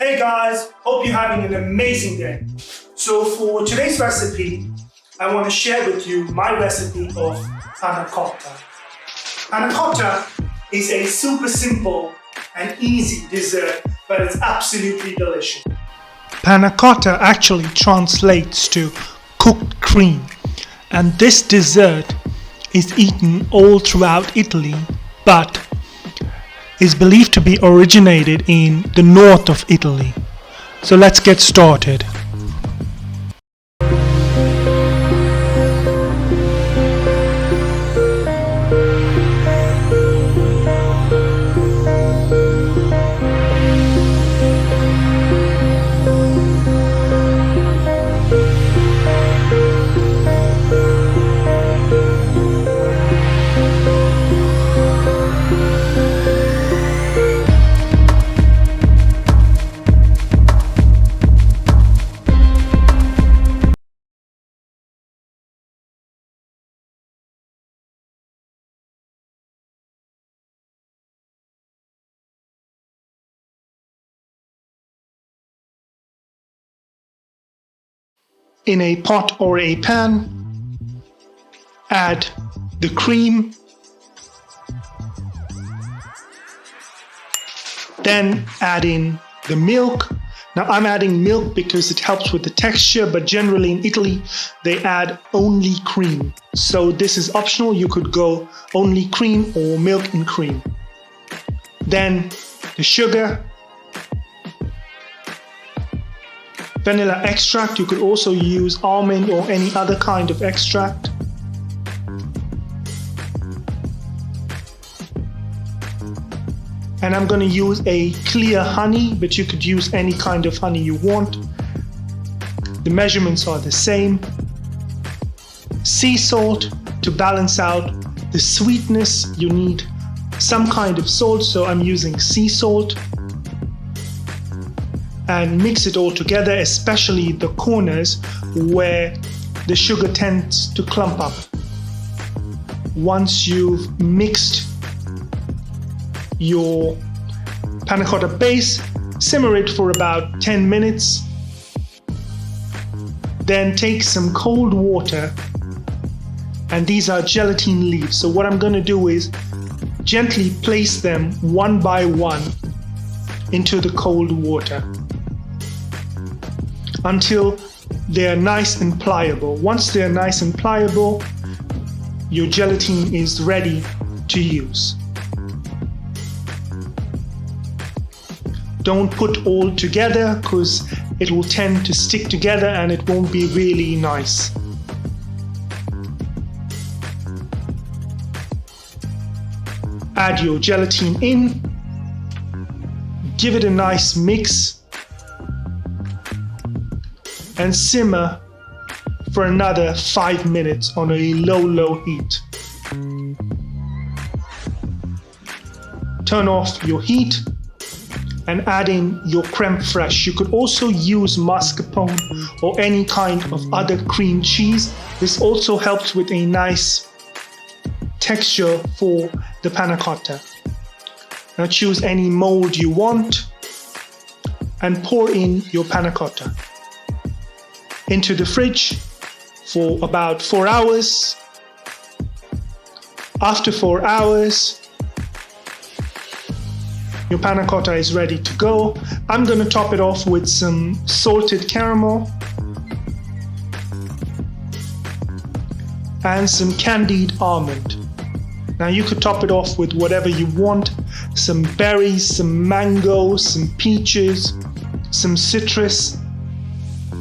Hey guys, hope you're having an amazing day. So for today's recipe, I want to share with you my recipe of panna cotta. Panna cotta is a super simple and easy dessert, but it's absolutely delicious. Panna cotta actually translates to cooked cream, and this dessert is eaten all throughout Italy, but is believed to be originated in the north of Italy. So let's get started. In a pot or a pan, add the cream, then add in the milk. Now I'm adding milk because it helps with the texture, but generally in Italy they add only cream. So this is optional, you could go only cream or milk and cream. Then the sugar, vanilla extract, you could also use almond or any other kind of extract. And I'm going to use a clear honey, but you could use any kind of honey you want. The measurements are the same. Sea salt to balance out the sweetness. You need some kind of salt, so I'm using sea salt. And mix it all together, especially the corners where the sugar tends to clump up. Once you've mixed your panna cotta base, simmer it for about 10 minutes. Then take some cold water, and these are gelatin leaves. So what I'm going to do is gently place them one by one into the cold water until they're nice and pliable. Once they're nice and pliable, your gelatin is ready to use. Don't put all together because it will tend to stick together and it won't be really nice. Add your gelatin in, give it a nice mix, and simmer for another 5 minutes on a low heat. Turn off your heat and add in your creme fraiche. You could also use mascarpone or any kind of other cream cheese. This also helps with a nice texture for the panna cotta. Now choose any mold you want and pour in your panna cotta into the fridge for about 4 hours. After 4 hours, your panna cotta is ready to go. I'm going to top it off with some salted caramel and some candied almond. Now you could top it off with whatever you want, some berries, some mango, some peaches, some citrus.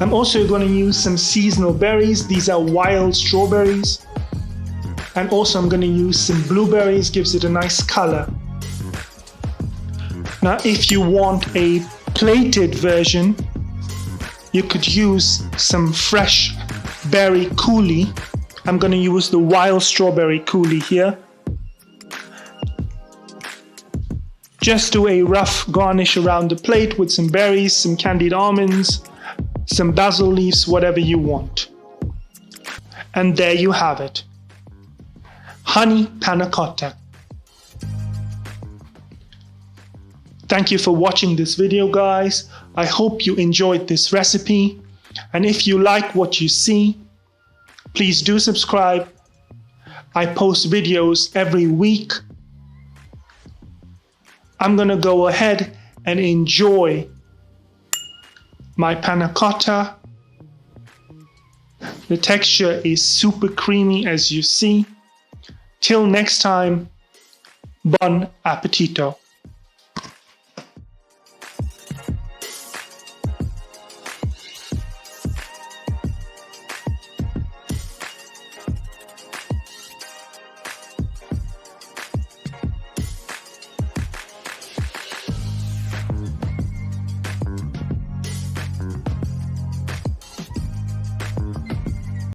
I'm also going to use some seasonal berries. These are wild strawberries. And also I'm going to use some blueberries, gives it a nice color. Now if you want a plated version, you could use some fresh berry coulis. I'm going to use the wild strawberry coulis here. Just do a rough garnish around the plate with some berries, some candied almonds, some basil leaves, whatever you want. And there you have it. Honey panna cotta. Thank you for watching this video, guys. I hope you enjoyed this recipe, and if you like what you see, please do subscribe. I post videos every week. I'm gonna go ahead and enjoy my panna cotta. The texture is super creamy, as you see. Till next time, buon appetito.